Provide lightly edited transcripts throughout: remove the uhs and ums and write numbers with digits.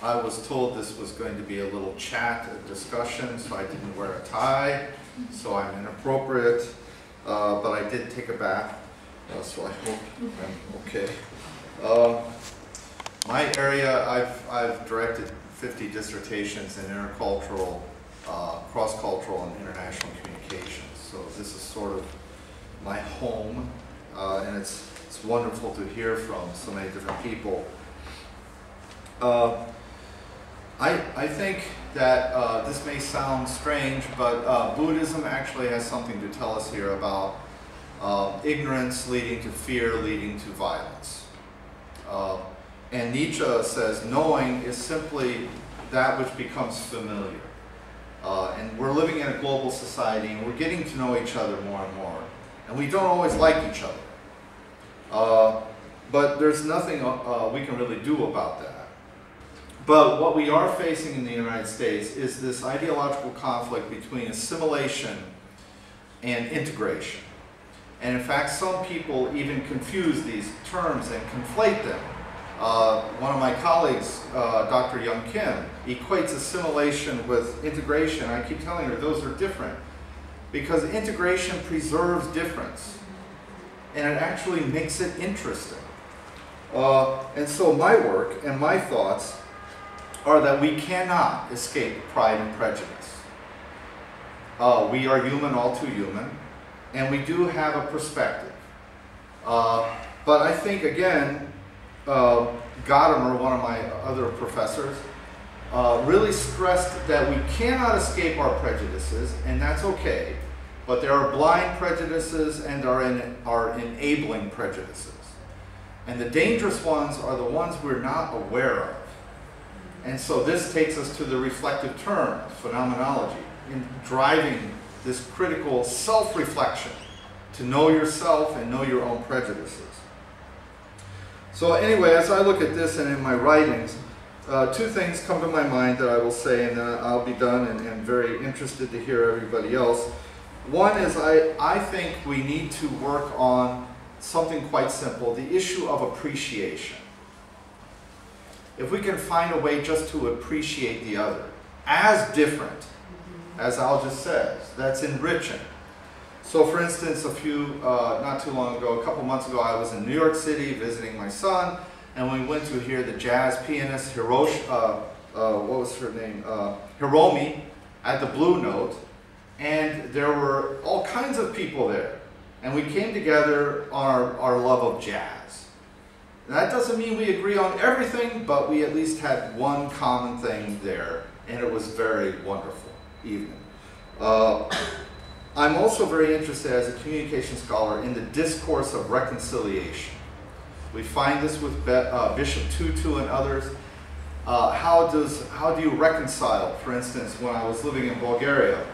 I was told this was going to be a little chat, a discussion, so I didn't wear a tie, so I'm inappropriate, but I did take a bath, so I hope I'm okay. My area, I've directed 50 dissertations in intercultural, cross-cultural and international communications, so this is sort of my home, and it's wonderful to hear from so many different people. I think that this may sound strange, but Buddhism actually has something to tell us here about ignorance leading to fear, leading to violence. And Nietzsche says knowing is simply that which becomes familiar. And we're living in a global society, and we're getting to know each other more and more. And we don't always like each other. But there's nothing we can really do about that. But what we are facing in the United States is this ideological conflict between assimilation and integration. And in fact, some people even confuse these terms and conflate them. One of my colleagues, Dr. Young Kim, equates assimilation with integration. I keep telling her those are different, because integration preserves difference, and it actually makes it interesting. And so my work and my thoughts are that we cannot escape pride and prejudice. We are human, all too human, and we do have a perspective. But I think, again, Gadamer, one of my other professors, really stressed that we cannot escape our prejudices, and that's okay, but there are blind prejudices and are enabling prejudices. And the dangerous ones are the ones we're not aware of. And so this takes us to the reflective term, phenomenology, in driving this critical self-reflection to know yourself and know your own prejudices. So anyway, as I look at this and in my writings, two things come to my mind that I will say, and then I'll be done and very interested to hear everybody else. One is I think we need to work on something quite simple, the issue of appreciation. If we can find a way just to appreciate the other as different, as Al just says, that's enriching. So for instance, not too long ago, a couple months ago, I was in New York City visiting my son, and we went to hear the jazz pianist what was her name? Hiromi at the Blue Note, and there were all kinds of people there. And we came together on our love of jazz. That doesn't mean we agree on everything, but we at least had one common thing there, and it was very wonderful evening. I'm also very interested as a communication scholar in the discourse of reconciliation. We find this with Bishop Tutu and others. How do you reconcile? For instance, when I was living in Bulgaria,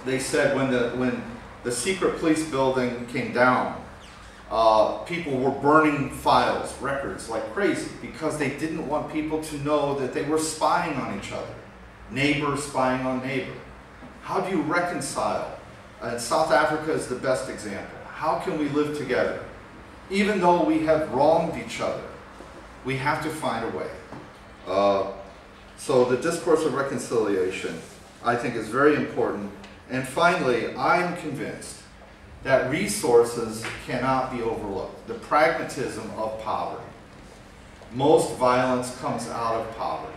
they said when the secret police building came down, people were burning files, records like crazy, because they didn't want people to know that they were spying on each other. Neighbor spying on neighbor. How do you reconcile? And South Africa is the best example. How can we live together? Even though we have wronged each other, we have to find a way. So the discourse of reconciliation, I think, is very important. And finally, I'm convinced that resources cannot be overlooked. The pragmatism of poverty. Most violence comes out of poverty.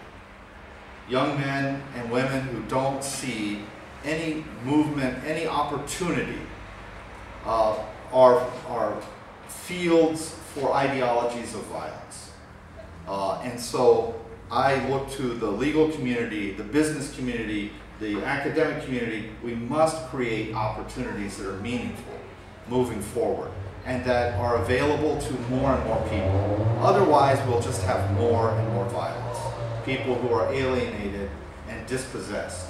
Young men and women who don't see any movement, any opportunity, are fields for ideologies of violence. And so I look to the legal community, the business community, the academic community. We must create opportunities that are meaningful moving forward and that are available to more and more people. Otherwise, we'll just have more and more violence. People who are alienated and dispossessed.